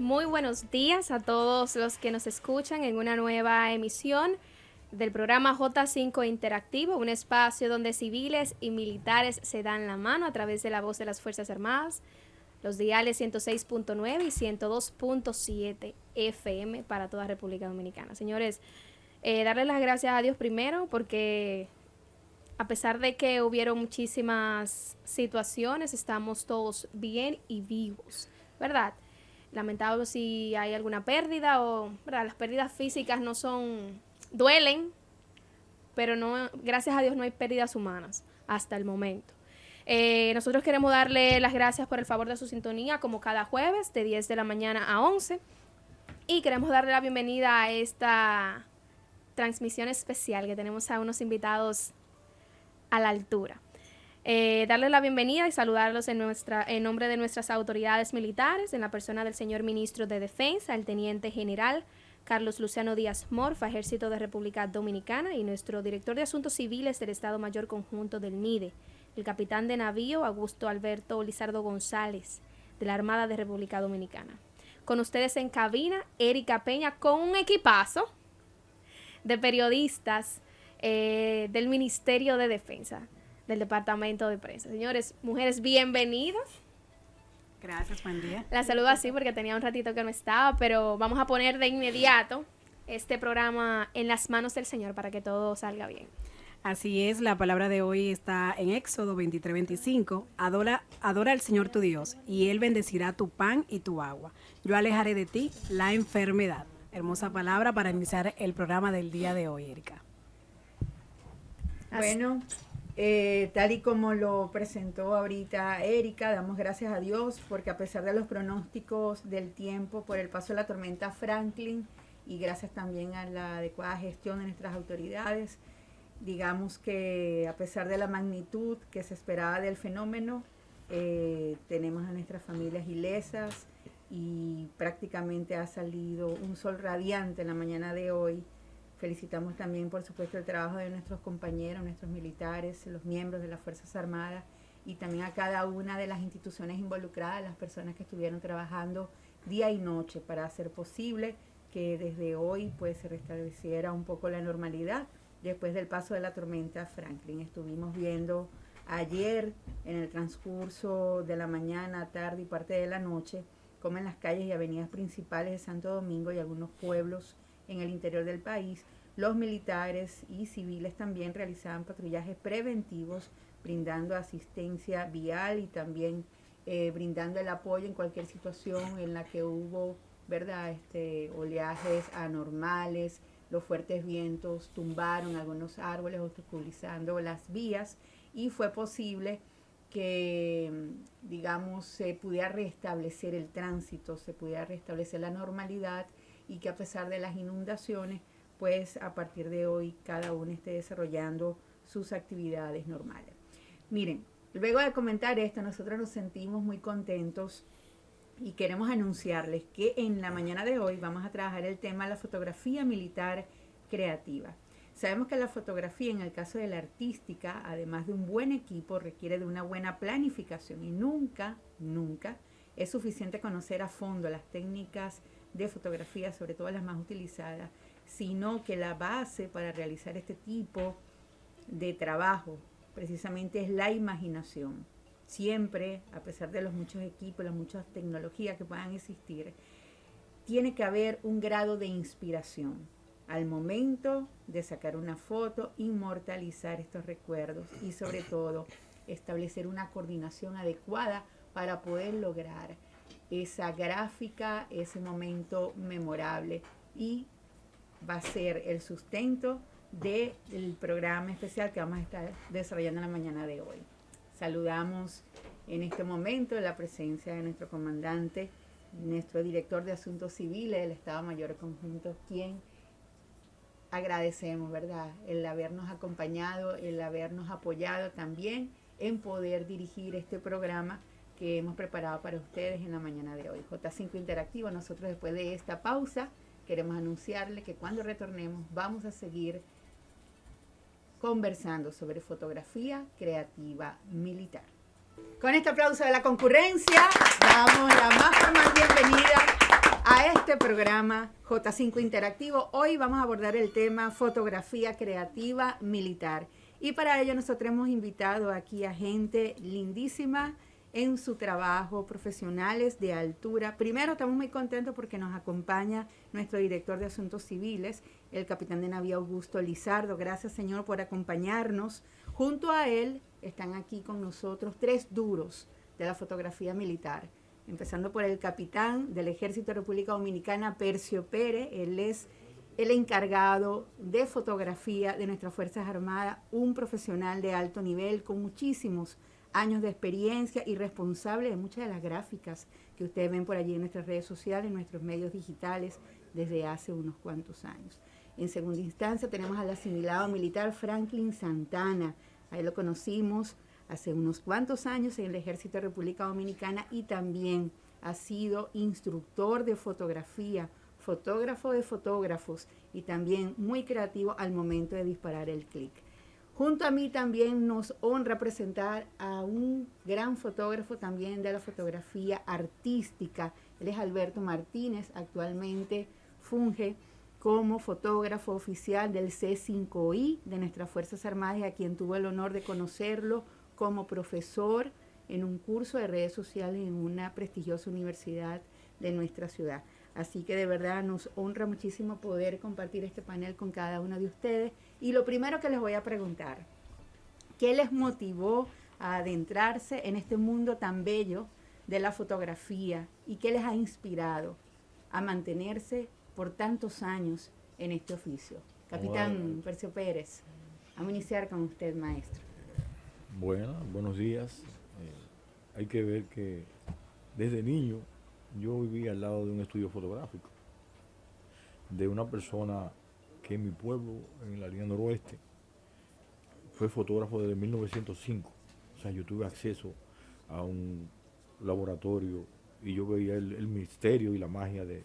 Muy buenos días a todos los que nos escuchan en una nueva emisión del programa J5 Interactivo, un espacio donde civiles y militares se dan la mano a través de la voz de las Fuerzas Armadas, los diales 106.9 y 102.7 FM para toda República Dominicana. Señores, darles las gracias a Dios primero porque a pesar de que hubieron muchísimas situaciones, estamos todos bien y vivos, ¿verdad? Lamentable si hay alguna pérdida o, ¿verdad? Las pérdidas físicas no son, duelen, pero no, gracias a Dios no hay pérdidas humanas hasta el momento. Nosotros queremos darle las gracias por el favor de su sintonía como cada jueves de 10 de la mañana a 11 y queremos darle la bienvenida a esta transmisión especial que tenemos a unos invitados a la altura. Darles la bienvenida y saludarlos en nombre de nuestras autoridades militares, en la persona del señor Ministro de Defensa, el Teniente General Carlos Luciano Díaz Morfa, Ejército de República Dominicana, y nuestro Director de Asuntos Civiles del Estado Mayor Conjunto del MIDE, el Capitán de Navío Augusto Alberto Lizardo González, de la Armada de República Dominicana. Con ustedes en cabina, Erika Peña, con un equipazo de periodistas del Ministerio de Defensa, del Departamento de Prensa. Señores, mujeres, bienvenidas. Gracias, buen día. La saludo así porque tenía un ratito que no estaba, pero vamos a poner de inmediato este programa en las manos del Señor para que todo salga bien. Así es, la palabra de hoy está en Éxodo 23:25. Adora al Señor tu Dios, y Él bendecirá tu pan y tu agua. Yo alejaré de ti la enfermedad. Hermosa palabra para iniciar el programa del día de hoy, Erika. Bueno, tal y como lo presentó ahorita Erika, damos gracias a Dios porque a pesar de los pronósticos del tiempo por el paso de la tormenta Franklin y gracias también a la adecuada gestión de nuestras autoridades, digamos que a pesar de la magnitud que se esperaba del fenómeno, tenemos a nuestras familias ilesas y prácticamente ha salido un sol radiante en la mañana de hoy. Felicitamos también, por supuesto, el trabajo de nuestros compañeros, nuestros militares, los miembros de las Fuerzas Armadas y también a cada una de las instituciones involucradas, las personas que estuvieron trabajando día y noche para hacer posible que desde hoy pues se restableciera un poco la normalidad después del paso de la tormenta Franklin. Estuvimos viendo ayer en el transcurso de la mañana, tarde y parte de la noche cómo en las calles y avenidas principales de Santo Domingo y algunos pueblos en el interior del país, los militares y civiles también realizaban patrullajes preventivos, brindando asistencia vial y también brindando el apoyo en cualquier situación en la que hubo, ¿verdad?, oleajes anormales, los fuertes vientos tumbaron algunos árboles, obstaculizando las vías y fue posible que, digamos, se pudiera restablecer el tránsito, se pudiera restablecer la normalidad y que a pesar de las inundaciones, pues a partir de hoy cada uno esté desarrollando sus actividades normales. Miren, luego de comentar esto, nosotros nos sentimos muy contentos y queremos anunciarles que en la mañana de hoy vamos a trabajar el tema de la fotografía militar creativa. Sabemos que la fotografía, en el caso de la artística, además de un buen equipo, requiere de una buena planificación y nunca es suficiente conocer a fondo las técnicas de fotografía, sobre todo las más utilizadas, sino que la base para realizar este tipo de trabajo precisamente es la imaginación. Siempre, a pesar de los muchos equipos, las muchas tecnologías que puedan existir, tiene que haber un grado de inspiración al momento de sacar una foto, inmortalizar estos recuerdos y sobre todo establecer una coordinación adecuada para poder lograr esa gráfica, ese momento memorable, y va a ser el sustento del programa especial que vamos a estar desarrollando en la mañana de hoy. Saludamos en este momento la presencia de nuestro comandante, nuestro director de Asuntos Civiles del Estado Mayor Conjunto, quien agradecemos, ¿verdad?, el habernos acompañado, el habernos apoyado también en poder dirigir este programa que hemos preparado para ustedes en la mañana de hoy. J5 Interactivo, nosotros después de esta pausa queremos anunciarle que cuando retornemos vamos a seguir conversando sobre fotografía creativa militar. Con este aplauso de la concurrencia, damos la más formal bienvenida este programa J5 Interactivo. Hoy vamos a abordar el tema fotografía creativa militar. Y para ello nosotros hemos invitado aquí a gente lindísima en su trabajo, profesionales de altura. Primero, estamos muy contentos porque nos acompaña nuestro director de Asuntos Civiles, el capitán de navío Augusto Lizardo. Gracias, señor, por acompañarnos. Junto a él están aquí con nosotros 3 duros de la fotografía militar. Empezando por el capitán del Ejército de República Dominicana, Percio Pérez. Él es el encargado de fotografía de nuestras Fuerzas Armadas, un profesional de alto nivel con muchísimos años de experiencia y responsable de muchas de las gráficas que ustedes ven por allí en nuestras redes sociales, en nuestros medios digitales desde hace unos cuantos años. En segunda instancia tenemos al asimilado militar Franklin Santana. Ahí lo conocimos hace unos cuantos años en el Ejército de República Dominicana y también ha sido instructor de fotografía, fotógrafo de fotógrafos y también muy creativo al momento de disparar el clic. Junto a mí también nos honra presentar a un gran fotógrafo también de la fotografía artística. Él es Alberto Martínez, actualmente funge como fotógrafo oficial del C5I de nuestras Fuerzas Armadas, y a quien tuve el honor de conocerlo como profesor en un curso de redes sociales en una prestigiosa universidad de nuestra ciudad. Así que de verdad nos honra muchísimo poder compartir este panel con cada uno de ustedes. Y lo primero que les voy a preguntar, ¿qué les motivó a adentrarse en este mundo tan bello de la fotografía y qué les ha inspirado a mantenerse por tantos años en este oficio? Capitán Percio Pérez, vamos a iniciar con usted, maestro. Bueno, buenos días. Hay que ver que desde niño yo vivía al lado de un estudio fotográfico de una persona que en mi pueblo, en la línea noroeste, fue fotógrafo desde 1905. O sea, yo tuve acceso a un laboratorio y yo veía el misterio y la magia de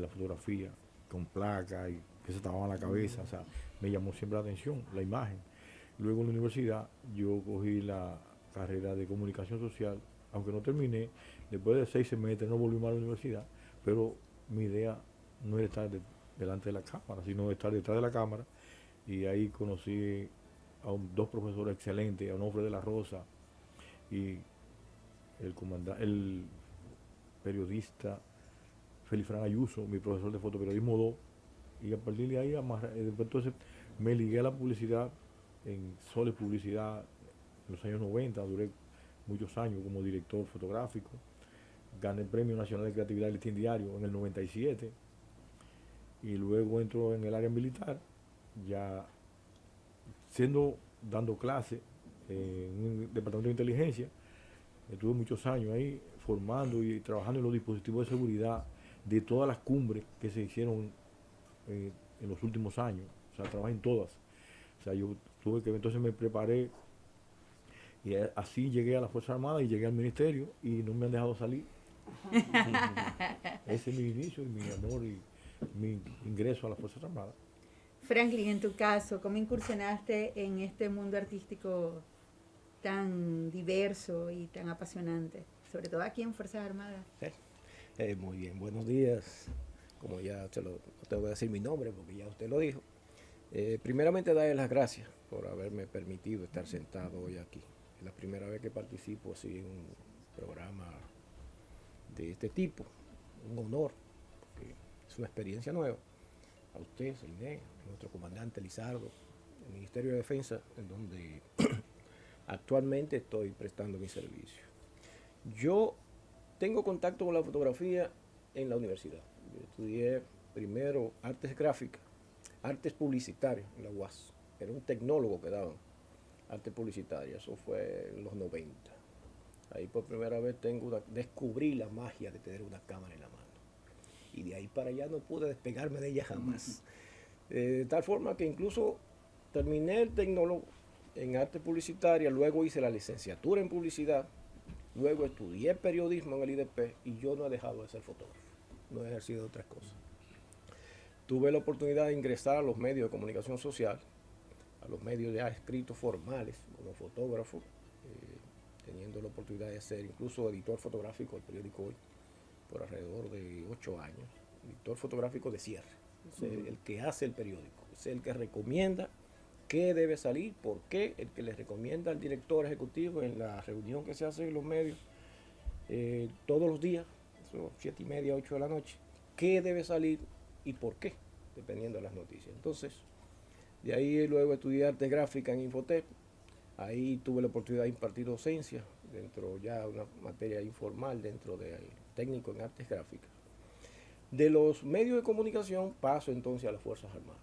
la fotografía con placas y que se tapaban la cabeza. O sea, me llamó siempre la atención la imagen. Luego en la universidad yo cogí la carrera de comunicación social, aunque no terminé. Después de 6 semestres no volví más a la universidad, pero mi idea no era estar delante de la cámara, sino estar detrás de la cámara. Y ahí conocí a 2 profesores excelentes, a Onofre de la Rosa y el periodista Felifrán Ayuso, mi profesor de fotoperiodismo 2. Y a partir de ahí, entonces me ligué a la publicidad en Soles Publicidad en los años 90, duré muchos años como director fotográfico. Gané el Premio Nacional de Creatividad del Listín Diario en el 97 y luego entro en el área militar, ya dando clases en un departamento de inteligencia. Estuve muchos años ahí formando y trabajando en los dispositivos de seguridad de todas las cumbres que se hicieron en los últimos años. O sea, trabajé en todas. O sea, entonces me preparé y así llegué a la Fuerza Armada y llegué al ministerio y no me han dejado salir. Ese es mi inicio y mi amor y mi ingreso a la Fuerza Armada. Franklin, en tu caso, ¿cómo incursionaste en este mundo artístico tan diverso y tan apasionante? Sobre todo aquí en Fuerzas Armadas. Muy bien, buenos días. Como ya no tengo que decir mi nombre porque ya usted lo dijo. Primeramente, darle las gracias por haberme permitido estar sentado hoy aquí. Es la primera vez que participo así en un programa de este tipo. Un honor, porque es una experiencia nueva. A usted, Sainé, a nuestro comandante Lizardo, el Ministerio de Defensa, en donde actualmente estoy prestando mi servicio. Yo tengo contacto con la fotografía en la universidad. Yo estudié primero artes gráficas, artes publicitarias en la UAS. Era un tecnólogo que daban arte publicitaria, eso fue en los 90. Ahí por primera vez descubrí la magia de tener una cámara en la mano. Y de ahí para allá no pude despegarme de ella jamás. De tal forma que incluso terminé el tecnólogo en arte publicitaria, luego hice la licenciatura en publicidad, luego estudié periodismo en el IDP y yo no he dejado de ser fotógrafo, no he ejercido otras cosas. Tuve la oportunidad de ingresar a los medios de comunicación social, a los medios ya escritos formales como fotógrafo, teniendo la oportunidad de ser incluso editor fotográfico del periódico Hoy por alrededor de 8 años. director fotográfico de cierre. Es el que hace el periódico, es el que recomienda qué debe salir, por qué, el que le recomienda al director ejecutivo en la reunión que se hace en los medios todos los días, 7:30, 8 de la noche, qué debe salir y por qué, dependiendo de las noticias. Entonces, de ahí luego estudié arte gráfica en Infotep. Ahí tuve la oportunidad de impartir docencia dentro ya de una materia informal dentro del técnico en artes gráficas. De los medios de comunicación paso entonces a las Fuerzas Armadas.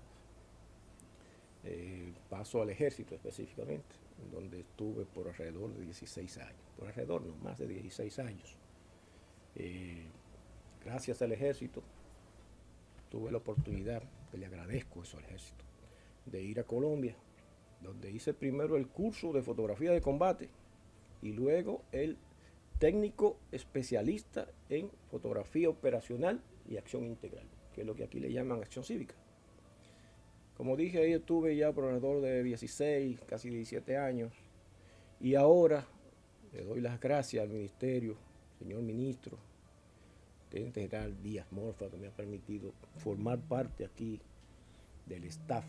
Paso al Ejército específicamente, donde estuve por alrededor de 16 años. Por alrededor, no, más de 16 años. Gracias al Ejército tuve la oportunidad, que le agradezco eso al Ejército, de ir a Colombia, donde hice primero el curso de fotografía de combate y luego el técnico especialista en fotografía operacional y acción integral, que es lo que aquí le llaman acción cívica. Como dije, ahí estuve ya por alrededor de 16, casi 17 años, y ahora le doy las gracias al ministerio, señor ministro, Teniente General Díaz Morfa, que me ha permitido formar parte aquí del staff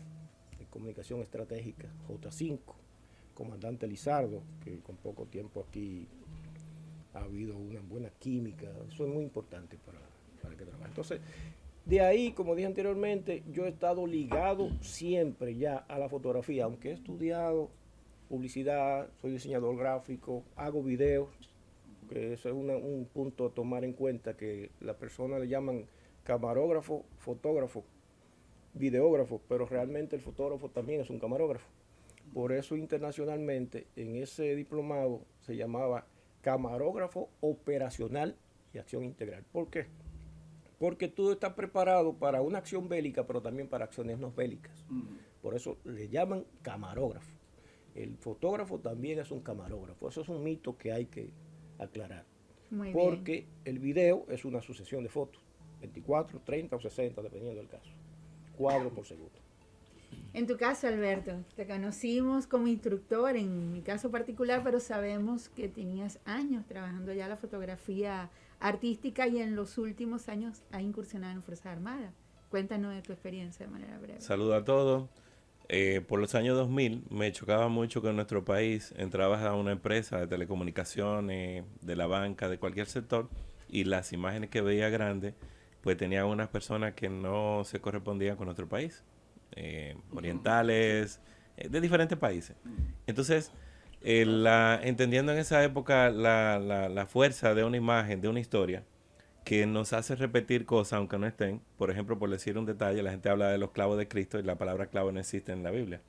de comunicación estratégica J5, comandante Lizardo, que con poco tiempo aquí ha habido una buena química. Eso es muy importante para que trabaje. Entonces, de ahí, como dije anteriormente, yo he estado ligado siempre ya a la fotografía, aunque he estudiado publicidad, soy diseñador gráfico, hago videos, que eso es un punto a tomar en cuenta, que las personas le llaman camarógrafo, fotógrafo, videógrafo, pero realmente el fotógrafo también es un camarógrafo. Por eso internacionalmente en ese diplomado se llamaba camarógrafo operacional y acción integral. ¿Por qué? Porque tú estás preparado para una acción bélica, pero también para acciones no bélicas. Por eso le llaman camarógrafo. El fotógrafo también es un camarógrafo. Eso es un mito que hay que aclarar. Muy porque bien. el video es una sucesión de fotos, 24, 30 o 60, dependiendo del caso. Cuadros por segundo. En tu caso, Alberto, te conocimos como instructor, en mi caso particular, pero sabemos que tenías años trabajando ya la fotografía artística y en los últimos años has incursionado en Fuerzas Armadas. Cuéntanos de tu experiencia de manera breve. Saludos a todos. Por los años 2000 me chocaba mucho que en nuestro país entrabas a una empresa de telecomunicaciones, de la banca, de cualquier sector, y las imágenes que veía grandes, pues tenían unas personas que no se correspondían con nuestro país, orientales, de diferentes países. Entonces, entendiendo en esa época la fuerza de una imagen, de una historia, que nos hace repetir cosas aunque no estén. Por ejemplo, por decir un detalle, la gente habla de los clavos de Cristo y la palabra clavo no existe en la Biblia.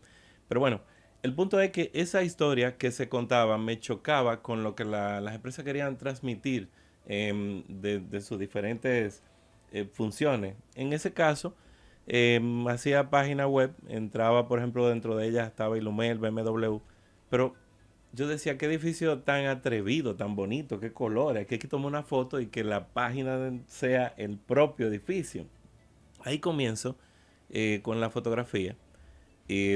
Pero bueno, el punto es que esa historia que se contaba me chocaba con lo que las empresas querían transmitir de sus diferentes funciones. En ese caso, hacía página web, entraba, por ejemplo, dentro de ella estaba Ilumel, BMW, pero yo decía, qué edificio tan atrevido, tan bonito, qué colores, que hay que tomar una foto y que la página sea el propio edificio. Ahí comienzo con la fotografía,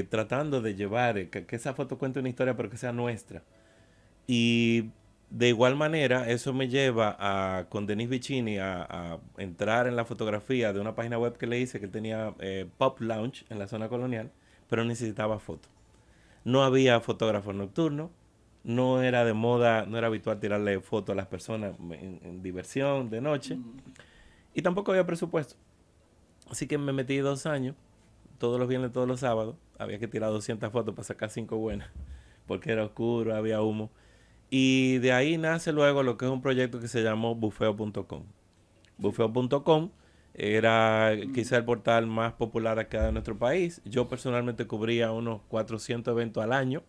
tratando de llevar, que esa foto cuente una historia, pero que sea nuestra. Y de igual manera, eso me lleva con Denis Vicini a entrar en la fotografía de una página web que le hice, que tenía Pop Lounge en la zona colonial, pero necesitaba fotos. No había fotógrafos nocturnos. No era de moda, no era habitual tirarle fotos a las personas en diversión de noche. Y tampoco había presupuesto. Así que me metí 2 años, todos los viernes, todos los sábados. Había que tirar 200 fotos para sacar 5 buenas, porque era oscuro, había humo. Y de ahí nace luego lo que es un proyecto que se llamó Bufeo.com. Bufeo.com era quizá el portal más popular acá de nuestro país. Yo personalmente cubría unos 400 eventos al año.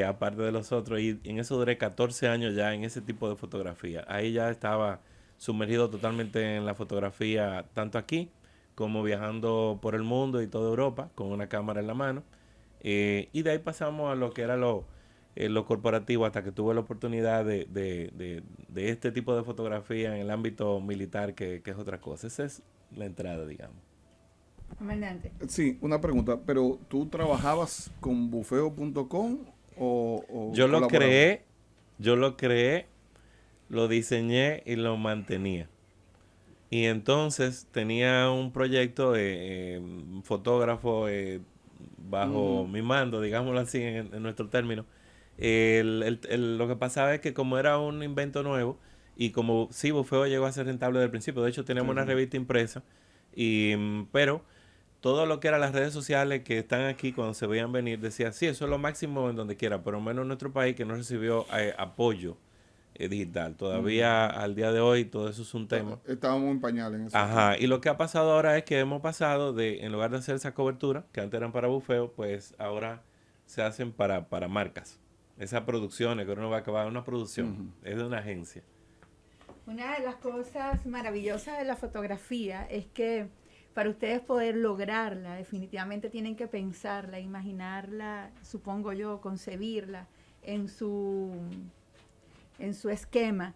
Aparte de los otros, y en eso duré 14 años ya en ese tipo de fotografía. Ahí ya estaba sumergido totalmente en la fotografía, tanto aquí como viajando por el mundo y toda Europa con una cámara en la mano, y de ahí pasamos a lo que era lo corporativo, hasta que tuve la oportunidad de este tipo de fotografía en el ámbito militar, que es otra cosa. Esa es la entrada, digamos. Comandante. Sí, una pregunta, pero ¿tú trabajabas con bufeo.com o yo lo creé, lo diseñé y lo mantenía. Y entonces tenía un proyecto, un fotógrafo bajo mi mando, digámoslo así en nuestro término. Lo que pasaba es que como era un invento nuevo, y como sí, Bufeo llegó a ser rentable desde el principio, de hecho teníamos una revista impresa, pero todo lo que eran las redes sociales que están aquí, cuando se veían venir, decía, sí, eso es lo máximo en donde quiera, pero menos en nuestro país, que no recibió apoyo digital. Todavía al día de hoy todo eso es un tema. Estábamos en pañales en eso. Ajá, y lo que ha pasado ahora es que hemos pasado de, en lugar de hacer esa cobertura, que antes eran para Bufeo, pues ahora se hacen para marcas. Esas producciones, que uno va a acabar una producción, es de una agencia. Una de las cosas maravillosas de la fotografía es que para ustedes poder lograrla, definitivamente tienen que pensarla, imaginarla, supongo yo, concebirla en su esquema.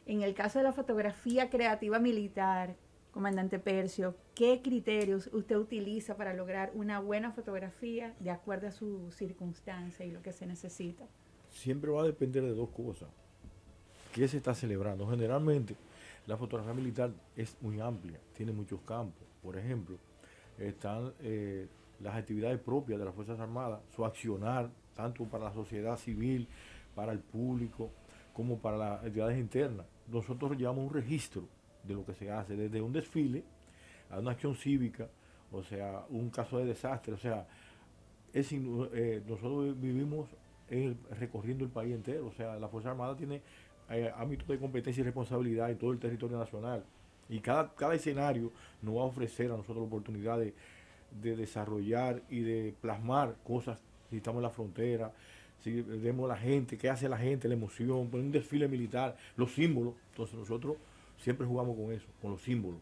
En el caso de la fotografía creativa militar, comandante Percio, ¿qué criterios usted utiliza para lograr una buena fotografía de acuerdo a su circunstancia y lo que se necesita? Siempre va a depender de dos cosas. ¿Qué se está celebrando? Generalmente, la fotografía militar es muy amplia, tiene muchos campos. Por ejemplo, están las actividades propias de las Fuerzas Armadas, su accionar, tanto para la sociedad civil, para el público, como para las actividades internas. Nosotros llevamos un registro de lo que se hace, desde un desfile a una acción cívica, o sea, un caso de desastre, o sea, nosotros vivimos recorriendo el país entero, o sea, la Fuerza Armada tiene ámbitos de competencia y responsabilidad en todo el territorio nacional, y cada escenario nos va a ofrecer a nosotros la oportunidad de desarrollar y de plasmar cosas. Si estamos en la frontera, si vemos a la gente, qué hace la gente, la emoción, un desfile militar, los símbolos. Entonces nosotros siempre jugamos con eso, con los símbolos.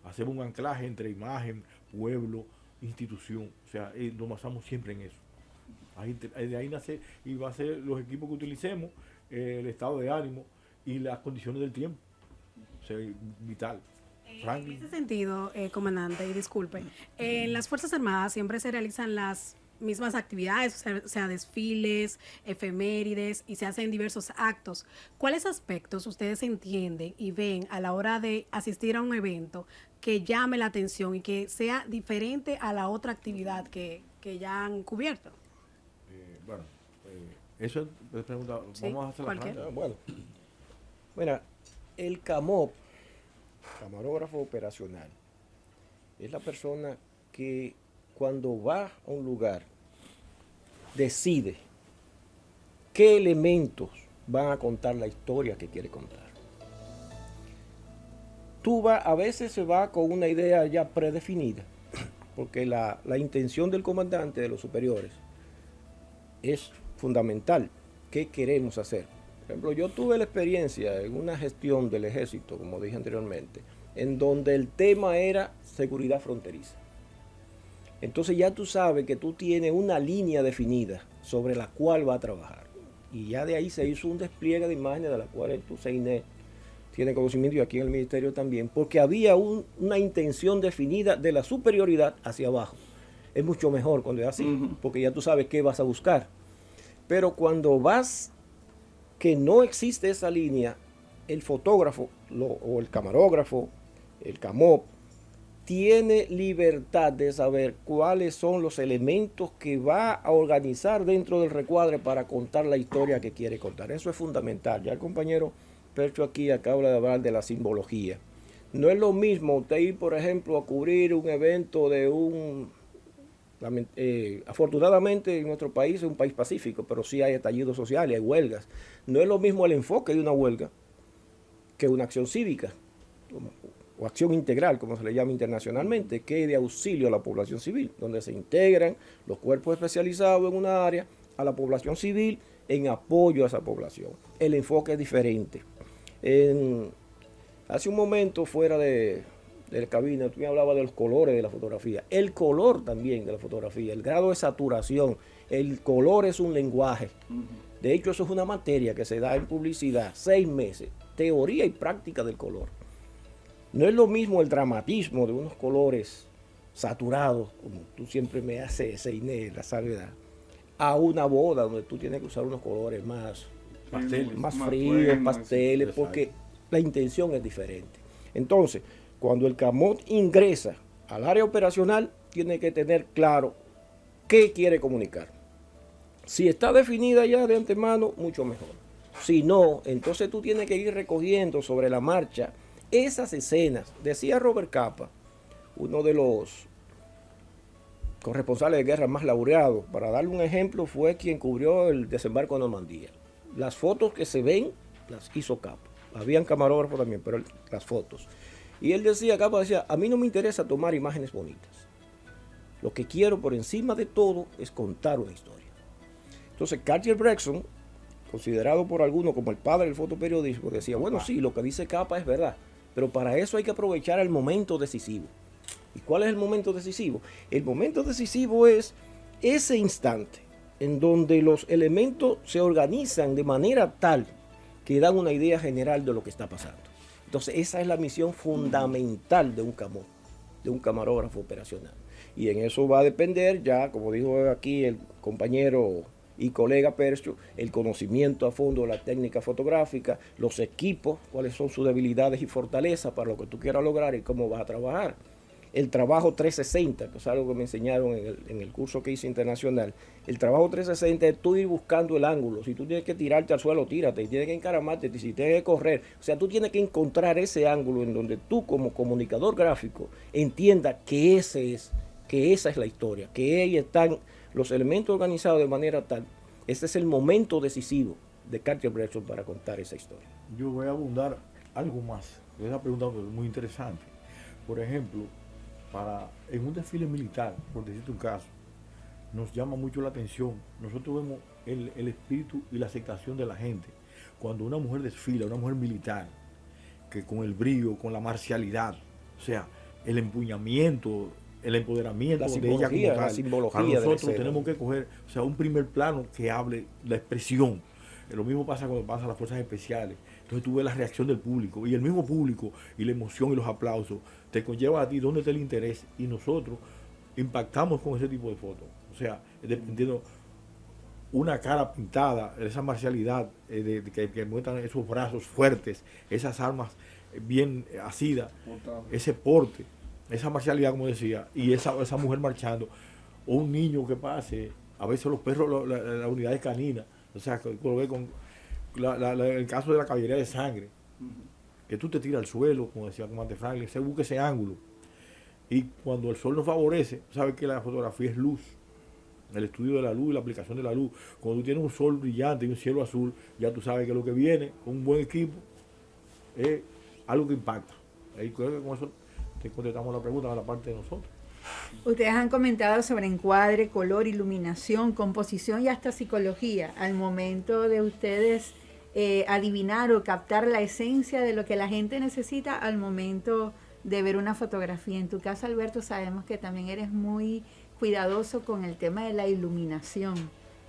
Hacemos un anclaje entre imagen, pueblo, institución. O sea, nos basamos siempre en eso. De ahí nace y va a ser los equipos que utilicemos, el estado de ánimo y las condiciones del tiempo. O sea, vital. En ese sentido, comandante, y disculpe, en las Fuerzas Armadas siempre se realizan las mismas actividades, o sea, desfiles, efemérides, y se hacen diversos actos. ¿Cuáles aspectos ustedes entienden y ven a la hora de asistir a un evento que llame la atención y que sea diferente a la otra actividad que ya han cubierto? Eso es pregunta. Sí, Vamos a hacer la pregunta. Bueno, mira, el CAMOP, camarógrafo operacional, es la persona que cuando va a un lugar decide qué elementos van a contar la historia que quiere contar. A veces se va con una idea ya predefinida, porque la intención del comandante, de los superiores, es fundamental. ¿Qué queremos hacer? Por ejemplo, yo tuve la experiencia en una gestión del ejército, como dije anteriormente, en donde el tema era seguridad fronteriza. Entonces ya tú sabes que tú tienes una línea definida sobre la cual va a trabajar. Y ya de ahí se hizo un despliegue de imágenes de la cual tu CEINET tiene conocimiento, y aquí en el ministerio también, porque había una intención definida de la superioridad hacia abajo. Es mucho mejor cuando es así, porque ya tú sabes qué vas a buscar. Pero cuando vas que no existe esa línea, el fotógrafo o el camarógrafo, el CAMOP, tiene libertad de saber cuáles son los elementos que va a organizar dentro del recuadre para contar la historia que quiere contar. Eso es fundamental. Ya el compañero Percio aquí acaba de hablar de la simbología. No es lo mismo usted ir, por ejemplo, a cubrir un evento de afortunadamente en nuestro país es un país pacífico, pero sí hay estallidos sociales, hay huelgas. No es lo mismo el enfoque de una huelga que una acción cívica o acción integral, como se le llama internacionalmente, que es de auxilio a la población civil, donde se integran los cuerpos especializados en una área a la población civil en apoyo a esa población. El enfoque es diferente. Hace un momento fuera de la cabina, tú me hablabas de los colores de la fotografía. El color también de la fotografía, el grado de saturación, el color es un lenguaje. De hecho, eso es una materia que se da en publicidad, 6 meses, teoría y práctica del color. No es lo mismo el dramatismo de unos colores saturados, como tú siempre me haces, CEINET, la salvedad, a una boda donde tú tienes que usar unos colores más fríos, pasteles, porque la intención es diferente. Entonces, cuando el CAMOT ingresa al área operacional, tiene que tener claro qué quiere comunicar. Si está definida ya de antemano, mucho mejor. Si no, entonces tú tienes que ir recogiendo sobre la marcha esas escenas. Decía Robert Capa, uno de los corresponsales de guerra más laureados, para darle un ejemplo, fue quien cubrió el desembarco de Normandía. Las fotos que se ven las hizo Capa. Habían camarógrafos también, pero las fotos. Y él decía, Capa decía, a mí no me interesa tomar imágenes bonitas. Lo que quiero por encima de todo es contar una historia. Entonces Cartier-Bresson, considerado por algunos como el padre del fotoperiodismo, decía, bueno, sí, lo que dice Capa es verdad, pero para eso hay que aprovechar el momento decisivo. ¿Y cuál es el momento decisivo? El momento decisivo es ese instante en donde los elementos se organizan de manera tal que dan una idea general de lo que está pasando. Entonces esa es la misión fundamental de un CAMOT, de un camarógrafo operacional. Y en eso va a depender ya, como dijo aquí el compañero y colega Percio, el conocimiento a fondo de la técnica fotográfica, los equipos, cuáles son sus debilidades y fortalezas para lo que tú quieras lograr y cómo vas a trabajar. El trabajo 360, que es algo que me enseñaron en el curso que hice internacional. El trabajo 360 es tú ir buscando el ángulo. Si tú tienes que tirarte al suelo, tírate. Si tienes que encaramarte, si tienes que correr. O sea, tú tienes que encontrar ese ángulo en donde tú como comunicador gráfico entiendas que esa es la historia, que ahí están los elementos organizados de manera tal. Ese es el momento decisivo de Cartier-Bresson para contar esa historia. Yo voy a abundar algo más. Esa pregunta es muy interesante. Por ejemplo, en un desfile militar, por decirte un caso, nos llama mucho la atención. Nosotros vemos el espíritu y la aceptación de la gente. Cuando una mujer desfila, una mujer militar, que con el brillo, con la marcialidad, o sea, el empuñamiento, el empoderamiento de ella como tal, la simbología para nosotros de la tenemos que coger, o sea, un primer plano que hable la expresión. Lo mismo pasa cuando pasan las fuerzas especiales. Entonces tú ves la reacción del público y el mismo público y la emoción y los aplausos te conlleva a ti dónde está el interés y nosotros impactamos con ese tipo de fotos. O sea, dependiendo una cara pintada, esa marcialidad que muestran esos brazos fuertes, esas armas bien asidas, ese porte, esa marcialidad como decía, y esa mujer marchando, o un niño que pase, a veces los perros, las unidades caninas, o sea, lo ve con el caso de la caballería de sangre, que tú te tiras al suelo, como decía el comandante Franklin, se busca ese ángulo. Y cuando el sol nos favorece, sabes que la fotografía es luz, el estudio de la luz y la aplicación de la luz. Cuando tú tienes un sol brillante y un cielo azul, ya tú sabes que lo que viene con un buen equipo es algo que impacta. Ahí creo que con eso te contestamos la pregunta a la parte de nosotros. Ustedes han comentado sobre encuadre, color, iluminación, composición y hasta psicología. Al momento de ustedes adivinar o captar la esencia de lo que la gente necesita al momento de ver una fotografía. En tu caso, Alberto, sabemos que también eres muy cuidadoso con el tema de la iluminación.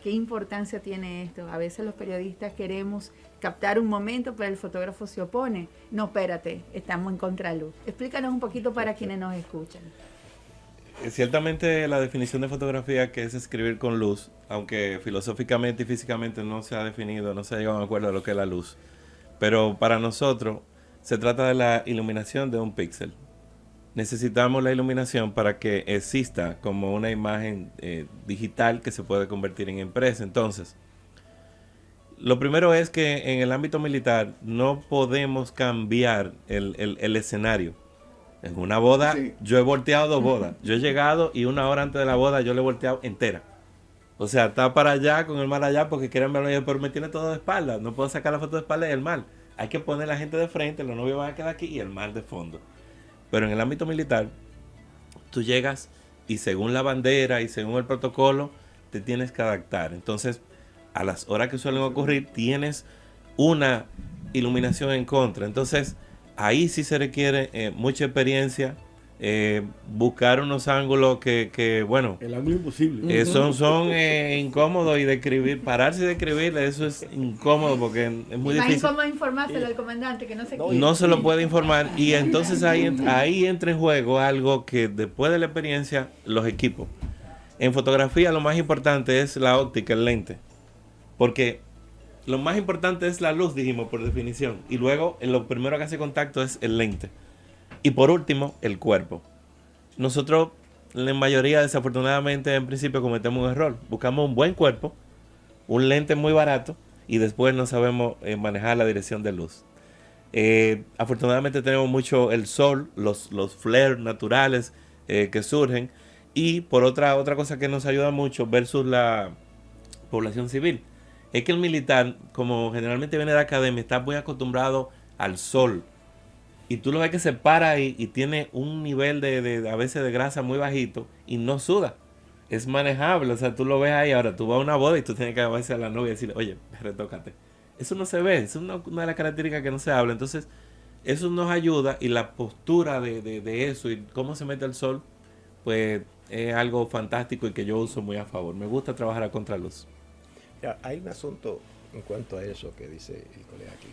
¿Qué importancia tiene esto? A veces los periodistas queremos captar un momento, pero el fotógrafo se opone. No, espérate, estamos en contraluz. Explícanos un poquito para quienes nos escuchan. Ciertamente la definición de fotografía, que es escribir con luz, aunque filosóficamente y físicamente no se ha definido, no se ha llegado a un acuerdo de lo que es la luz, pero para nosotros se trata de la iluminación de un píxel. Necesitamos la iluminación para que exista como una imagen digital que se puede convertir en impresa. Entonces, lo primero es que en el ámbito militar no podemos cambiar el escenario. En una boda, sí. Yo he volteado 2 bodas. Yo he llegado y 1 hora antes de la boda yo le he volteado entera. O sea, está para allá con el mar allá porque quieren verlo, pero me tiene todo de espalda. No puedo sacar la foto de espalda y el mar. Hay que poner la gente de frente, los novios van a quedar aquí y el mar de fondo. Pero en el ámbito militar, tú llegas y según la bandera y según el protocolo, te tienes que adaptar. Entonces, a las horas que suelen ocurrir, tienes una iluminación en contra. Entonces, ahí sí se requiere mucha experiencia, buscar unos ángulos que bueno, el ángulo imposible. Son incómodos y de escribir, pararse de escribir, eso es incómodo porque es muy difícil. Es incómodo informárselo al comandante que no se no se lo puede informar y entonces ahí entra en juego algo que después de la experiencia, los equipos. En fotografía lo más importante es la óptica, el lente, porque lo más importante es la luz, dijimos por definición, y luego lo primero que hace contacto es el lente. Y por último, el cuerpo. Nosotros, la mayoría, desafortunadamente, en principio cometemos un error. Buscamos un buen cuerpo, un lente muy barato y después no sabemos manejar la dirección de luz. Afortunadamente tenemos mucho el sol, los flares naturales que surgen, y por otra cosa que nos ayuda mucho versus la población civil, es que el militar, como generalmente viene de academia, está muy acostumbrado al sol, y tú lo ves que se para ahí y tiene un nivel de a veces de grasa muy bajito y no suda. Es manejable, o sea, tú lo ves ahí. Ahora tú vas a una boda y tú tienes que a veces a la novia y decirle, oye, retócate. Eso no se ve, es una de las características que no se habla. Entonces, eso nos ayuda, y la postura de eso y cómo se mete el sol, pues es algo fantástico y que yo uso muy a favor. Me gusta trabajar a contraluz. Ya, hay un asunto en cuanto a eso que dice el colega aquí.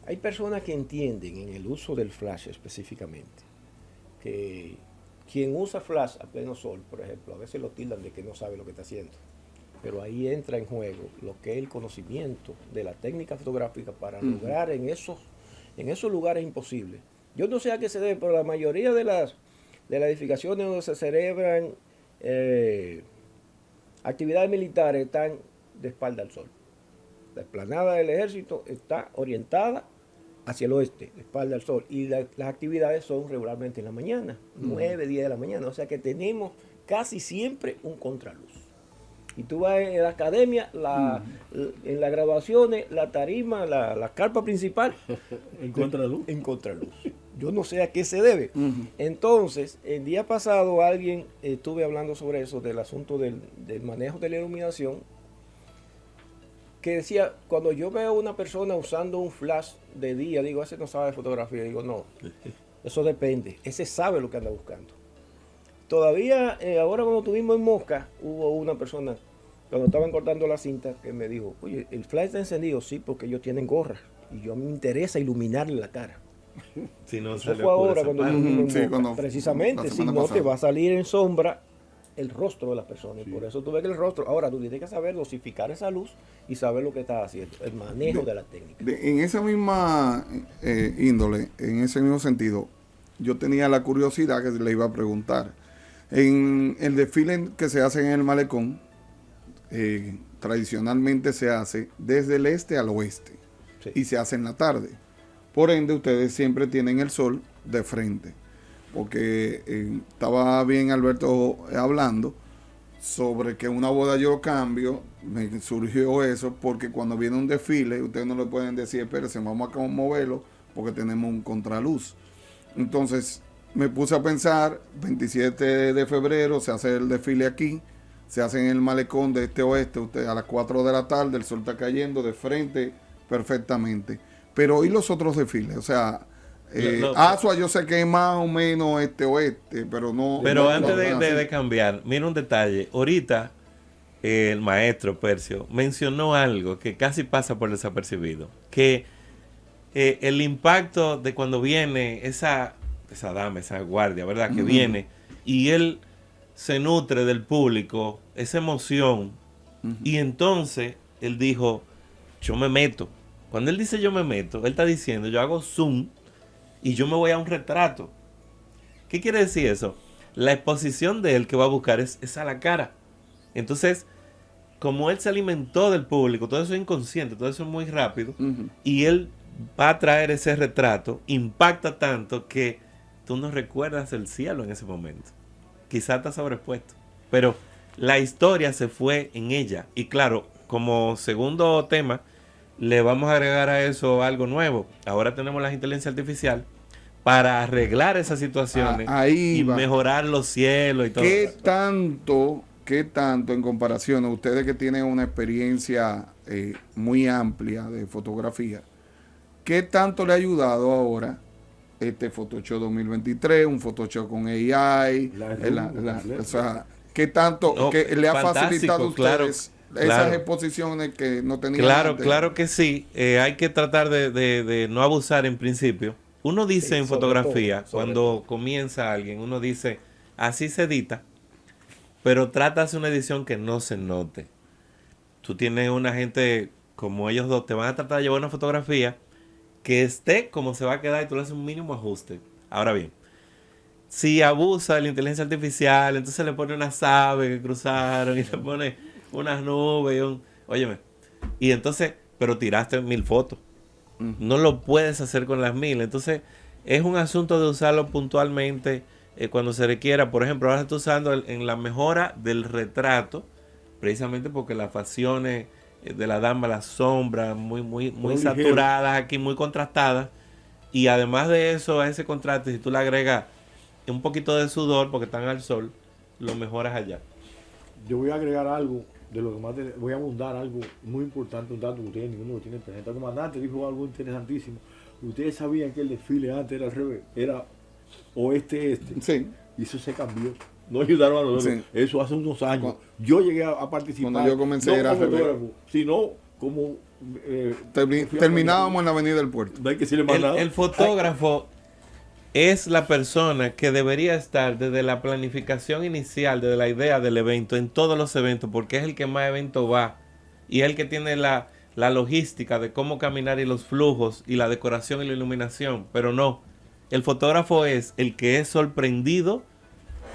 Hay personas que entienden en el uso del flash específicamente que quien usa flash a pleno sol, por ejemplo, a veces lo tildan de que no sabe lo que está haciendo. Pero ahí entra en juego lo que es el conocimiento de la técnica fotográfica para lograr en esos lugares imposibles. Yo no sé a qué se debe, pero la mayoría de las edificaciones donde se celebran actividades militares están de espalda al sol. La explanada del ejército está orientada hacia el oeste, de espalda al sol, y las actividades son regularmente en la mañana, 9, 10 de la mañana, o sea que tenemos casi siempre un contraluz. Y tú vas en la academia, en las graduaciones, la tarima, la carpa principal. En contraluz. En contraluz. Yo no sé a qué se debe. Entonces, el día pasado estuve hablando sobre eso, del asunto del manejo de la iluminación, que decía, cuando yo veo a una persona usando un flash de día, digo, ese no sabe de fotografía. Digo, no, eso depende. Ese sabe lo que anda buscando. Todavía, ahora cuando estuvimos en Mosca, hubo una persona, cuando estaban cortando la cinta, que me dijo, oye, ¿el flash está encendido? Sí, porque ellos tienen gorra y yo me interesa iluminarle la cara. Si no, eso fue ahora cuando estuvimos en Mosca. Precisamente, si no te va a salir en sombra el rostro de las personas. Y por eso tú ves que el rostro, ahora tú tienes que saber dosificar esa luz y saber lo que estás haciendo, el manejo de la técnica. En esa misma índole, en ese mismo sentido, yo tenía la curiosidad que le iba a preguntar. En el desfile que se hace en el malecón, tradicionalmente se hace desde el este al oeste, sí, y se hace en la tarde. Por ende, ustedes siempre tienen el sol de frente. Porque estaba bien Alberto hablando sobre que una boda yo cambio, me surgió eso, porque cuando viene un desfile, ustedes no le pueden decir, espérense, vamos a moverlo, porque tenemos un contraluz. Entonces, me puse a pensar, 27 de febrero se hace el desfile aquí, se hace en el malecón de este a oeste, usted a las 4 de la tarde, el sol está cayendo de frente perfectamente. Pero ¿y los otros desfiles? O sea, Asua yo sé que es más o menos este-oeste, pero no... Pero no, antes de cambiar, mira un detalle. Ahorita el maestro Percio mencionó algo que casi pasa por desapercibido. Que el impacto de cuando viene esa dama, esa guardia, ¿verdad? Que viene y él se nutre del público, esa emoción. Y entonces él dijo, yo me meto. Cuando él dice yo me meto, él está diciendo, yo hago zoom y yo me voy a un retrato. ¿Qué quiere decir eso? La exposición de él que va a buscar es a la cara. Entonces, como él se alimentó del público, todo eso es inconsciente, todo eso es muy rápido, y él va a traer ese retrato, impacta tanto que tú no recuerdas el cielo en ese momento. Quizás está sobrepuesto, pero la historia se fue en ella. Y claro, como segundo tema, le vamos a agregar a eso algo nuevo. Ahora tenemos la inteligencia artificial para arreglar esas situaciones y mejorar los cielos y todo. ¿Qué tanto en comparación a ustedes que tienen una experiencia muy amplia de fotografía, qué tanto le ha ayudado ahora este Photoshop 2023, un Photoshop con AI, o sea, qué tanto que le ha facilitado a ustedes esas exposiciones que no tenían antes? Claro que sí. Hay que tratar de no abusar en principio. Uno dice en fotografía, cuando comienza alguien, uno dice, así se edita, pero trata de hacer una edición que no se note. Tú tienes una gente como ellos dos, te van a tratar de llevar una fotografía que esté como se va a quedar y tú le haces un mínimo ajuste. Ahora bien, si abusa de la inteligencia artificial, entonces le pone unas aves que cruzaron y le pone unas nubes óyeme, y entonces, pero tiraste 1000 fotos. No lo puedes hacer con las 1000. Entonces, es un asunto de usarlo puntualmente cuando se requiera. Por ejemplo, ahora estoy usando en la mejora del retrato, precisamente porque las facciones de la dama, las sombras muy saturadas aquí, muy contrastadas. Y además de eso, a ese contraste, si tú le agregas un poquito de sudor, porque están al sol, lo mejoras allá. Yo voy a agregar algo de lo que más voy a abundar algo muy importante, un dato que ustedes ninguno lo tiene presente. El comandante dijo algo interesantísimo. Ustedes sabían que el desfile antes era al revés, era oeste-este. Sí. Y eso se cambió. No ayudaron a nosotros. Sí. Eso hace unos años. Yo llegué a participar. Cuando yo comencé no era al revés, sino como terminábamos en la avenida del puerto. No hay que decirle más nada. El fotógrafo es la persona que debería estar desde la planificación inicial, desde la idea del evento, en todos los eventos, porque es el que más eventos va y es el que tiene la logística de cómo caminar y los flujos y la decoración y la iluminación. Pero no, el fotógrafo es el que es sorprendido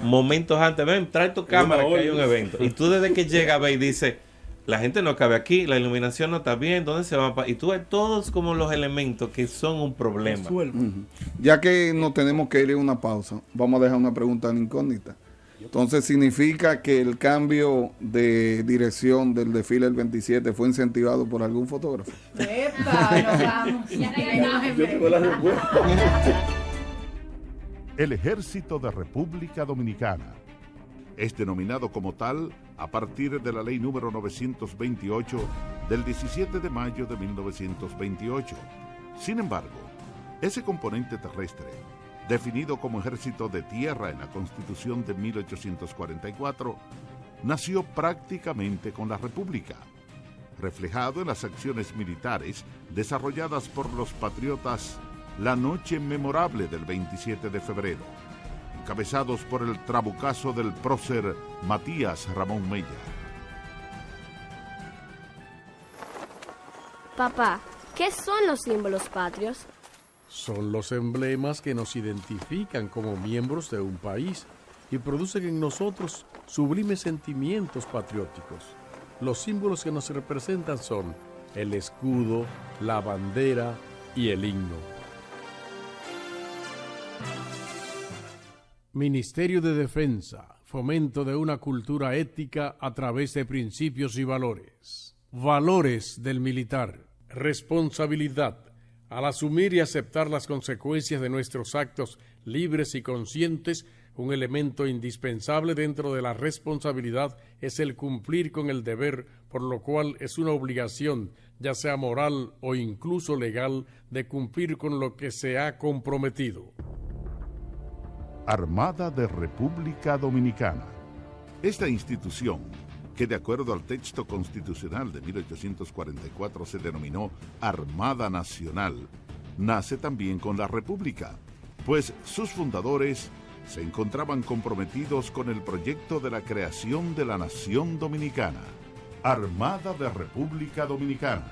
momentos antes. Ven, trae tu cámara que hay un evento. Y tú desde que llega ve y dice, la gente no cabe aquí, la iluminación no está bien, ¿dónde se va? Y tú ves todos como los elementos que son un problema. Ya que nos tenemos que ir a una pausa, vamos a dejar una pregunta en incógnita. Entonces, ¿significa que el cambio de dirección del desfile del 27 fue incentivado por algún fotógrafo? ¡Epa! Nos vamos. Yo tengo la respuesta. El Ejército de República Dominicana es denominado como tal a partir de la Ley número 928 del 17 de mayo de 1928. Sin embargo, ese componente terrestre, definido como ejército de tierra en la Constitución de 1844, nació prácticamente con la República, reflejado en las acciones militares desarrolladas por los patriotas la noche memorable del 27 de febrero, encabezados por el trabucazo del prócer Matías Ramón Mella. Papá, ¿qué son los símbolos patrios? Son los emblemas que nos identifican como miembros de un país y producen en nosotros sublimes sentimientos patrióticos. Los símbolos que nos representan son el escudo, la bandera y el himno. Ministerio de Defensa, fomento de una cultura ética a través de principios y valores. Valores del militar. Responsabilidad. Al asumir y aceptar las consecuencias de nuestros actos libres y conscientes, un elemento indispensable dentro de la responsabilidad es el cumplir con el deber, por lo cual es una obligación, ya sea moral o incluso legal, de cumplir con lo que se ha comprometido. Armada de República Dominicana. Esta institución, que de acuerdo al texto constitucional de 1844 se denominó Armada Nacional, nace también con la República, pues sus fundadores se encontraban comprometidos con el proyecto de la creación de la Nación Dominicana. Armada de República Dominicana,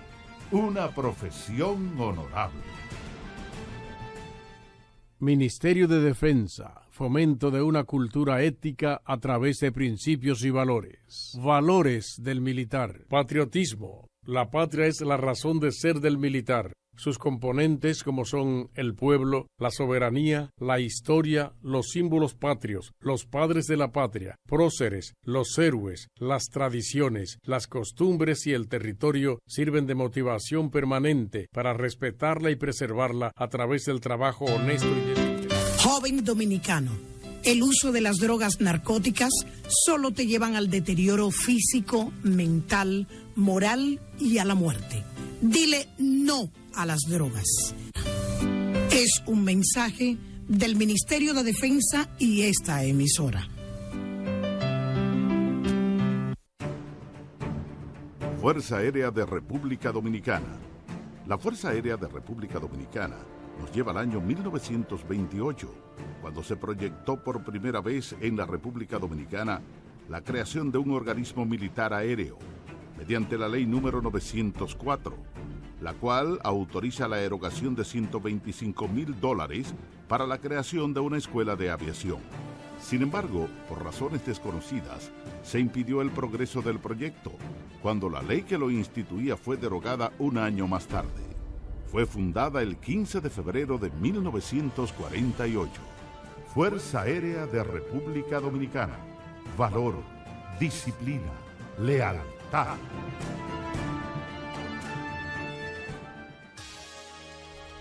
una profesión honorable. Ministerio de Defensa, fomento de una cultura ética a través de principios y valores. Valores del militar. Patriotismo. La patria es la razón de ser del militar. Sus componentes como son el pueblo, la soberanía, la historia, los símbolos patrios, los padres de la patria, próceres, los héroes, las tradiciones, las costumbres y el territorio sirven de motivación permanente para respetarla y preservarla a través del trabajo honesto y diligente. Joven dominicano, el uso de las drogas narcóticas solo te llevan al deterioro físico, mental, moral y a la muerte. Dile no a las drogas. Es un mensaje del Ministerio de Defensa y esta emisora. Fuerza Aérea de República Dominicana. La Fuerza Aérea de República Dominicana nos lleva al año 1928, cuando se proyectó por primera vez en la República Dominicana la creación de un organismo militar aéreo, mediante la Ley número 904, la cual autoriza la erogación de $125,000 para la creación de una escuela de aviación. Sin embargo, por razones desconocidas, se impidió el progreso del proyecto, cuando la ley que lo instituía fue derogada un año más tarde. Fue fundada el 15 de febrero de 1948. Fuerza Aérea de República Dominicana. Valor, disciplina, lealtad.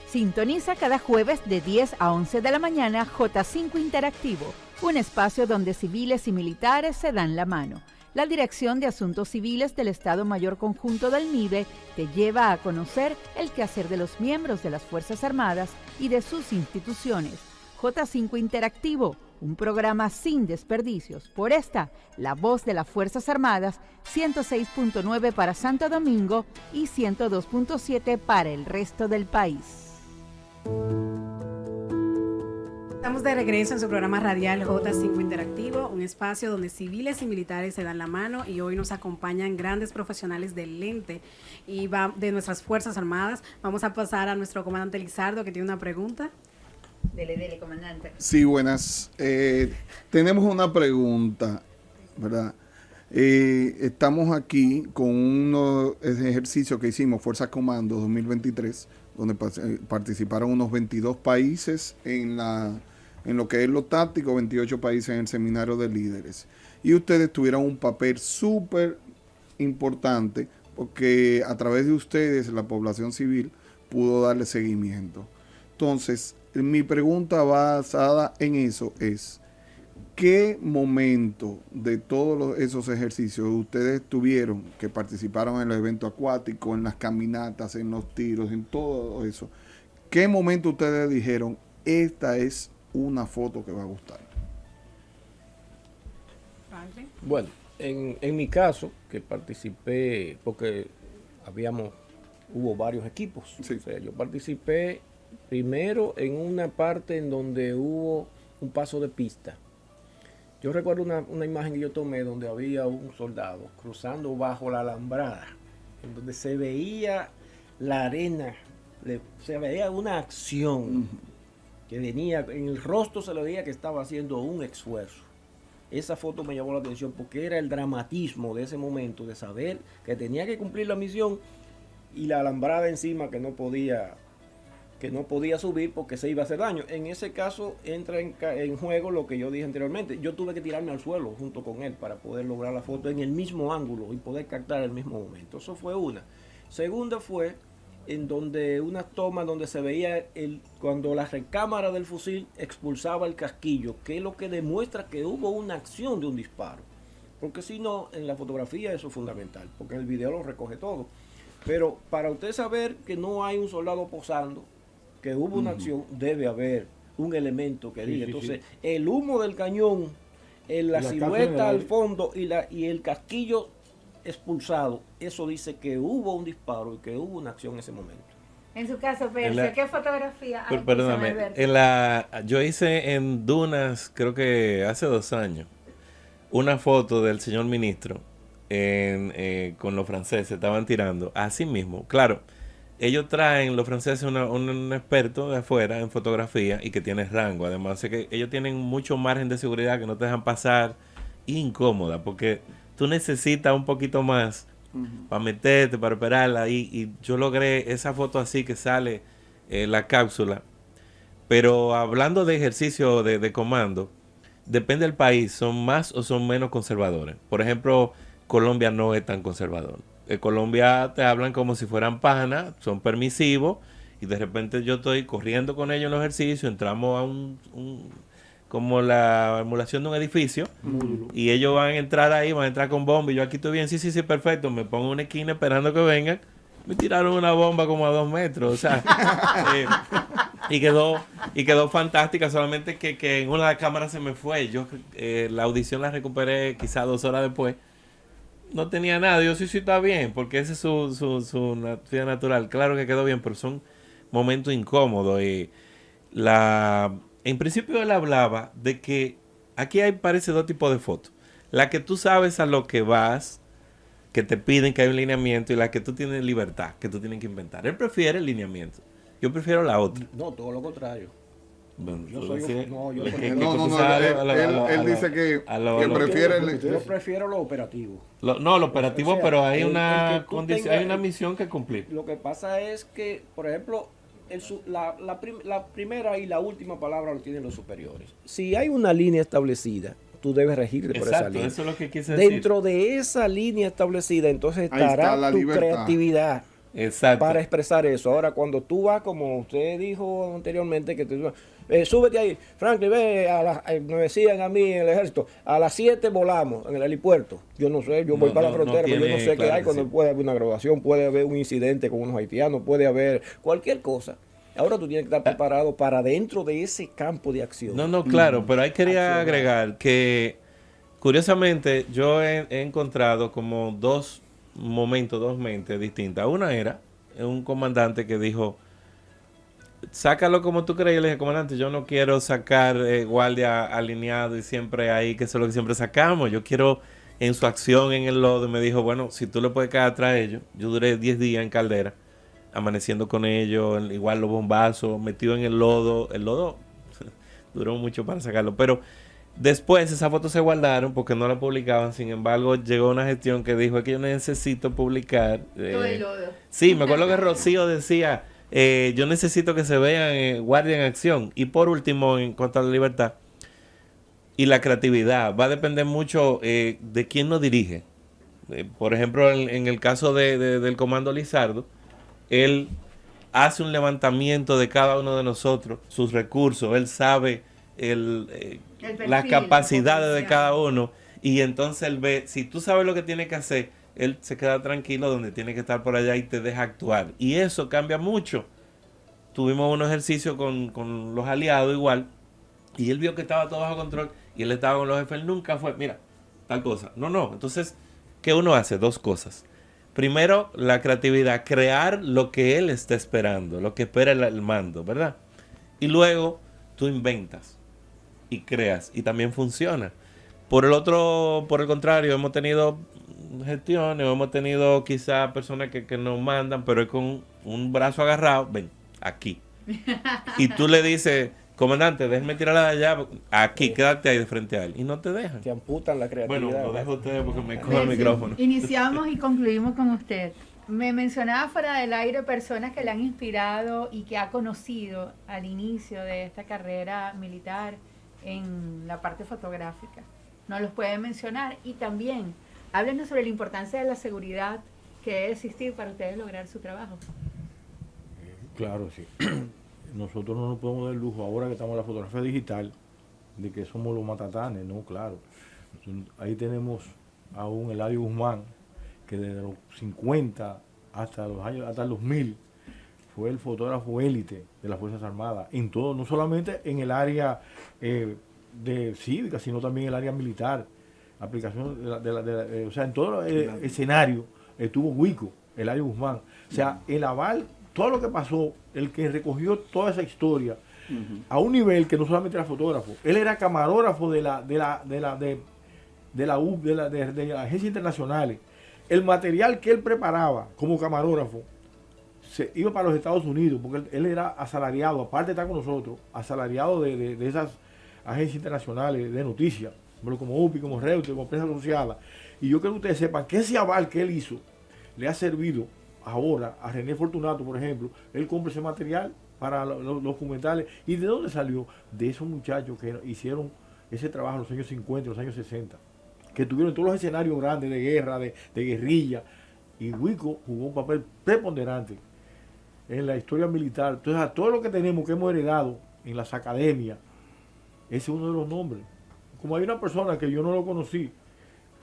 Sintoniza cada jueves de 10 a 11 de la mañana J5 Interactivo, un espacio donde civiles y militares se dan la mano. La Dirección de Asuntos Civiles del Estado Mayor Conjunto del MIBE te lleva a conocer el quehacer de los miembros de las Fuerzas Armadas y de sus instituciones. J5 Interactivo, un programa sin desperdicios. Por esta, la voz de las Fuerzas Armadas, 106.9 para Santo Domingo y 102.7 para el resto del país. Estamos de regreso en su programa radial J5 Interactivo, un espacio donde civiles y militares se dan la mano, y hoy nos acompañan grandes profesionales del ente y de nuestras Fuerzas Armadas. Vamos a pasar a nuestro comandante Lizardo, que tiene una pregunta. Dele, comandante. Sí, buenas. Tenemos una pregunta, ¿verdad? Estamos aquí con unos ejercicios que hicimos, Fuerzas Comando 2023, donde participaron unos 22 países en lo que es lo táctico, 28 países en el seminario de líderes. Y ustedes tuvieron un papel súper importante, porque a través de ustedes la población civil pudo darle seguimiento. Entonces, mi pregunta basada en eso es, ¿qué momento de todos esos ejercicios ustedes tuvieron, que participaron en el evento acuático, en las caminatas, en los tiros, en todo eso? ¿Qué momento ustedes dijeron, esta es una foto que va a gustar? Bueno, en mi caso, que participé, porque hubo varios equipos. Sí. O sea, yo participé primero en una parte en donde hubo un paso de pista. Yo recuerdo una imagen que yo tomé donde había un soldado cruzando bajo la alambrada, en donde se veía la arena, se veía una acción que venía, en el rostro se le veía que estaba haciendo un esfuerzo. Esa foto me llamó la atención porque era el dramatismo de ese momento, de saber que tenía que cumplir la misión y la alambrada encima que no podía subir porque se iba a hacer daño. En ese caso entra en juego lo que yo dije anteriormente. Yo tuve que tirarme al suelo junto con él para poder lograr la foto en el mismo ángulo y poder captar el mismo momento. Eso fue una. Segunda fue en donde una toma donde se veía cuando la recámara del fusil expulsaba el casquillo, que es lo que demuestra que hubo una acción de un disparo. Porque si no, en la fotografía eso es fundamental, porque en el video lo recoge todo. Pero para usted saber que no hay un soldado posando, que hubo una acción, debe haber un elemento que diga. Entonces, el humo del cañón, la silueta al fondo y el casquillo expulsado, eso dice que hubo un disparo y que hubo una acción en ese momento. En su caso, Percio, ¿qué fotografía hay? Perdóname, yo hice en Dunas, creo que hace 2 años, una foto del señor ministro con los franceses, estaban tirando, así mismo, claro. Ellos traen, los franceses, un experto de afuera en fotografía y que tiene rango. Además, es que ellos tienen mucho margen de seguridad que no te dejan pasar incómoda, porque tú necesitas un poquito más para meterte, para operarla. Y yo logré esa foto así que sale la cápsula. Pero hablando de ejercicio de comando, depende del país, son más o son menos conservadores. Por ejemplo, Colombia no es tan conservador. En Colombia te hablan como si fueran panas, son permisivos, y de repente yo estoy corriendo con ellos en los ejercicios, entramos a como la emulación de un edificio, y ellos van a entrar ahí, van a entrar con bomba, y yo aquí estoy bien, sí, perfecto, me pongo en una esquina esperando que vengan, me tiraron una bomba como a 2 metros, o sea, y quedó fantástica, solamente que en una de las cámaras se me fue, yo la audición la recuperé quizás 2 horas después. No tenía nada, yo sí está bien, porque ese es su vida natural. Claro que quedó bien, pero son momentos incómodos. Y en principio él hablaba de que aquí parece 2 tipos de fotos. La que tú sabes a lo que vas, que te piden que hay un lineamiento y las que tú tienes libertad, que tú tienes que inventar. Él prefiere el lineamiento. Yo prefiero la otra. No, todo lo contrario. Bueno, Yo soy él dice que prefiere yo prefiero lo operativo. Lo operativo, o sea, pero hay una condición, hay una misión que cumplir. Lo que pasa es que, por ejemplo, la primera y la última palabra lo tienen los superiores. Si hay una línea establecida, tú debes regirte por esa línea. Eso es lo que quise decir. Dentro de esa línea establecida, entonces estará tu creatividad. Exacto. Para expresar eso. Ahora, cuando tú vas, como usted dijo anteriormente, que súbete ahí, Franklin, ve, me decían a mí en el ejército, a las 7 volamos en el helipuerto. Yo no sé, yo voy para la frontera, pero yo no sé qué hay, cuando puede haber una graduación, puede haber un incidente con unos haitianos, puede haber cualquier cosa. Ahora tú tienes que estar preparado para dentro de ese campo de acción. No, claro, pero ahí quería agregar que, curiosamente, yo he encontrado como dos mentes distintas. Una era un comandante que dijo, sácalo como tú crees. Yo le dije, comandante, yo no quiero sacar guardia alineado y siempre ahí, que eso es lo que siempre sacamos. Yo quiero en su acción en el lodo. Y me dijo, bueno, si tú le puedes caer atrás a ellos. Yo duré 10 días en Caldera, amaneciendo con ellos, igual los bombazos, metido en el lodo. El lodo duró mucho para sacarlo, pero después esas fotos se guardaron porque no la publicaban. Sin embargo, llegó una gestión que dijo que yo necesito publicar. Sí, me acuerdo que Rocío decía, yo necesito que se vean guardia en acción. Y por último, en cuanto a la libertad y la creatividad, va a depender mucho de quién nos dirige. Por ejemplo, en el caso del comando Lizardo, él hace un levantamiento de cada uno de nosotros, sus recursos, él sabe las capacidades de cada uno, y entonces él ve, si tú sabes lo que tiene que hacer, él se queda tranquilo donde tiene que estar por allá y te deja actuar, y eso cambia mucho. Tuvimos un ejercicio con los aliados igual, y él vio que estaba todo bajo control, y él estaba con los jefes. Él nunca fue, mira, tal cosa, no, entonces, ¿qué uno hace? Dos cosas. Primero, la creatividad, crear lo que él está esperando, lo que espera el mando, ¿verdad? Y luego, tú inventas y creas, y también funciona. Por el contrario, hemos tenido gestiones, hemos tenido quizá personas que nos mandan, pero es con un brazo agarrado, ven, aquí. Y tú le dices, comandante, déjeme tirarla de allá, aquí, quédate ahí de frente a él. Y no te dejan. Te amputan la creatividad. Bueno, lo dejo a ustedes porque me coge el micrófono. Iniciamos y concluimos con usted. Me mencionaba fuera del aire personas que le han inspirado y que ha conocido al inicio de esta carrera militar en la parte fotográfica. ¿Nos los puede mencionar? Y también, háblenos sobre la importancia de la seguridad que debe existir para ustedes lograr su trabajo. Claro, sí. Nosotros no nos podemos dar el lujo, ahora que estamos en la fotografía digital, de que somos los matatanes, ¿no? Claro. Ahí tenemos a un Eladio Guzmán, que desde los 50 hasta el 2000 fue el fotógrafo élite de las Fuerzas Armadas, en todo, no solamente en el área de cívica, sino también en el área militar, aplicación o sea, en todo el escenario estuvo Huico, Eladio Guzmán. O sea, el aval, todo lo que pasó, el que recogió toda esa historia, a un nivel que no solamente era fotógrafo, él era camarógrafo de agencias internacionales. El material que él preparaba como camarógrafo se iba para los Estados Unidos, porque él era asalariado, aparte de estar con nosotros, asalariado de esas agencias internacionales de noticias, como UPI, como Reuters, como Prensa Asociada. Y yo quiero que ustedes sepan que ese aval que él hizo le ha servido ahora a René Fortunato, por ejemplo. Él compra ese material para los documentales. ¿Y de dónde salió? De esos muchachos que hicieron ese trabajo en los años 50, los años 60, que tuvieron todos los escenarios grandes de guerra, de guerrilla. Y Huico jugó un papel preponderante en la historia militar. Entonces, a todo lo que tenemos, que hemos heredado en las academias, ese es uno de los nombres. Como hay una persona que yo no lo conocí,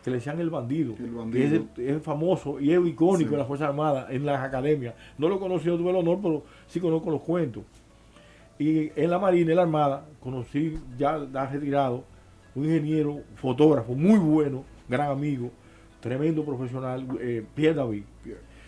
que le decían el bandido, que es famoso y es icónico en las Fuerzas Armadas, en las academias. No lo conocí, no tuve el honor, pero sí conozco los cuentos. Y en la Marina, en la Armada, conocí, ya retirado, un ingeniero, fotógrafo muy bueno, gran amigo, tremendo profesional, Pierre David.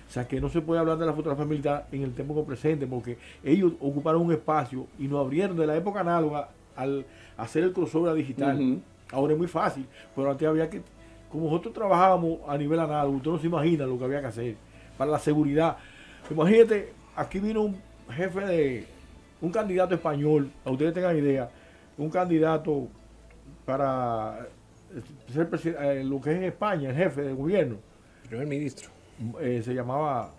O sea, que no se puede hablar de la fotografía militar en el tiempo presente, porque ellos ocuparon un espacio y nos abrieron de la época análoga al hacer el crossover digital. Ahora es muy fácil, pero antes había que como nosotros trabajábamos a nivel análogo, usted no se imagina lo que había que hacer para la seguridad. Imagínate, aquí vino un jefe un candidato español, a ustedes tengan idea, un candidato para ser lo que es en España, el jefe de gobierno. Primer ministro. Se llamaba,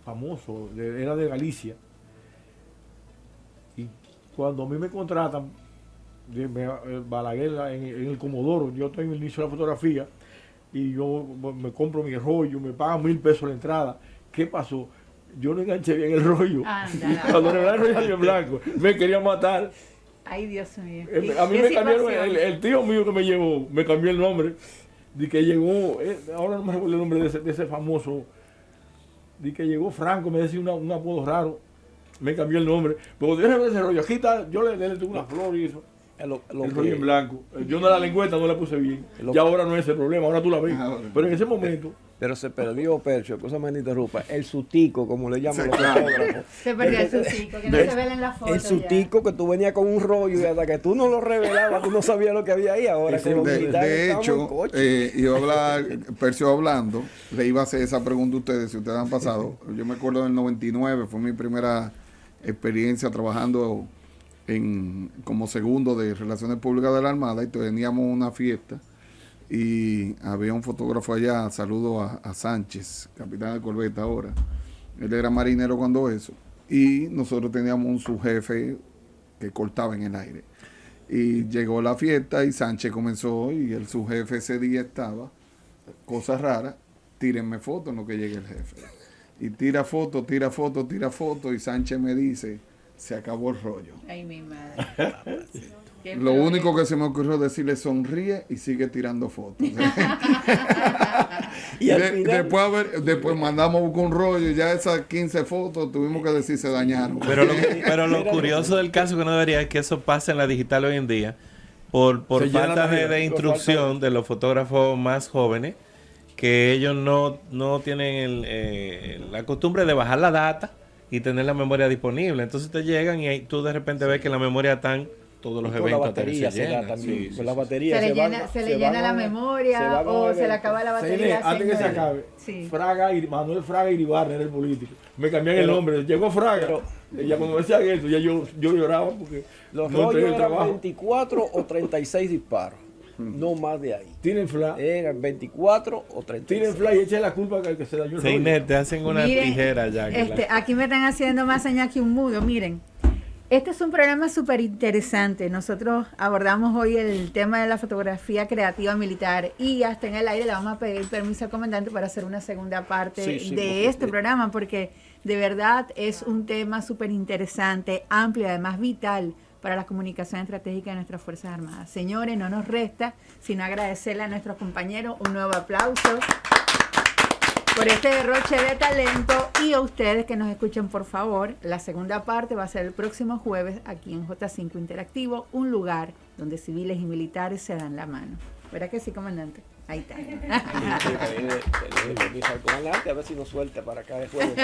famoso, era de Galicia. Y cuando a mí me contratan, Balaguer en el Comodoro, yo estoy en el inicio de la fotografía, y yo me compro mi rollo, me pagan $1,000 la entrada. ¿Qué pasó? Yo no enganché bien el rollo. Cuando le el rollo en blanco, me quería matar. Ay, Dios mío. A mí me cambiaron, el tío mío que me llevó, me cambió el nombre. De que llegó, ahora no me recuerdo el nombre de ese famoso, de que llegó Franco, me decía un apodo raro, me cambió el nombre. Pero yo ese rollo, aquí está, yo le tuve una flor y eso. El rollo en blanco. Yo no la lengüeta no la puse bien. Y ahora no es el problema, ahora tú la ves. Pero en ese momento. Pero se perdió, Percio, cosa me interrumpa. El sutico, como le llaman los fotógrafos. Se perdió el sutico, que no se ve en la foto. El sutico que tú venías con un rollo y hasta que tú no lo revelabas, tú no sabías lo que había ahí. Ahora con los militares de hecho, iba a hablar, Percio hablando, le iba a hacer esa pregunta a ustedes, si ustedes han pasado. Yo me acuerdo del 99, fue mi primera experiencia trabajando como segundo de Relaciones Públicas de la Armada, y teníamos una fiesta y había un fotógrafo allá, saludo a Sánchez, capitán de corbeta ahora, él era marinero cuando eso, y nosotros teníamos un subjefe que cortaba en el aire, y llegó la fiesta y Sánchez comenzó, y el subjefe ese día estaba, cosas raras, tírenme fotos en lo que llegue el jefe, y tira foto, y Sánchez me dice, se acabó el rollo. Ay, mi madre. Lo único que se me ocurrió decirle, sonríe y sigue tirando fotos. Y después mandamos a buscar un rollo, ya esas 15 fotos tuvimos que decir se dañaron. Pero lo curioso del caso que no debería es que eso pase en la digital hoy en día por falta de instrucción de los fotógrafos más jóvenes, que ellos no tienen la costumbre de bajar la data y tener la memoria disponible. Entonces te llegan y ahí tú de repente ves que en la memoria están todos los eventos. La batería se llenan. También. Con la batería se le llena la memoria o se le acaba la batería. Antes que se acabe, Manuel Fraga Iribarne era el político. Me cambian el nombre. Llegó Fraga. Ya cuando me decían eso, ya yo lloraba porque los rollos eran 24 o 36 disparos. No más de ahí. Tienen fly. Eran 24 o 36. Tienen fly y echen la culpa que se dañó el rollo. Inés, te hacen una tijera ya. Aquí me están haciendo más señas que un mudo. Miren, este es un programa súper interesante. Nosotros abordamos hoy el tema de la fotografía creativa militar y hasta en el aire le vamos a pedir permiso al comandante para hacer una segunda parte de este programa, porque de verdad es un tema súper interesante, amplio y además vital para la comunicación estratégica de nuestras Fuerzas Armadas. Señores, no nos resta sino agradecerle a nuestros compañeros un nuevo aplauso por este derroche de talento, y a ustedes que nos escuchen, por favor, la segunda parte va a ser el próximo jueves aquí en J5 Interactivo, un lugar donde civiles y militares se dan la mano. ¿Verdad que sí, comandante? Ahí está. Comandante, a ver si nos suelta para acá de jueves.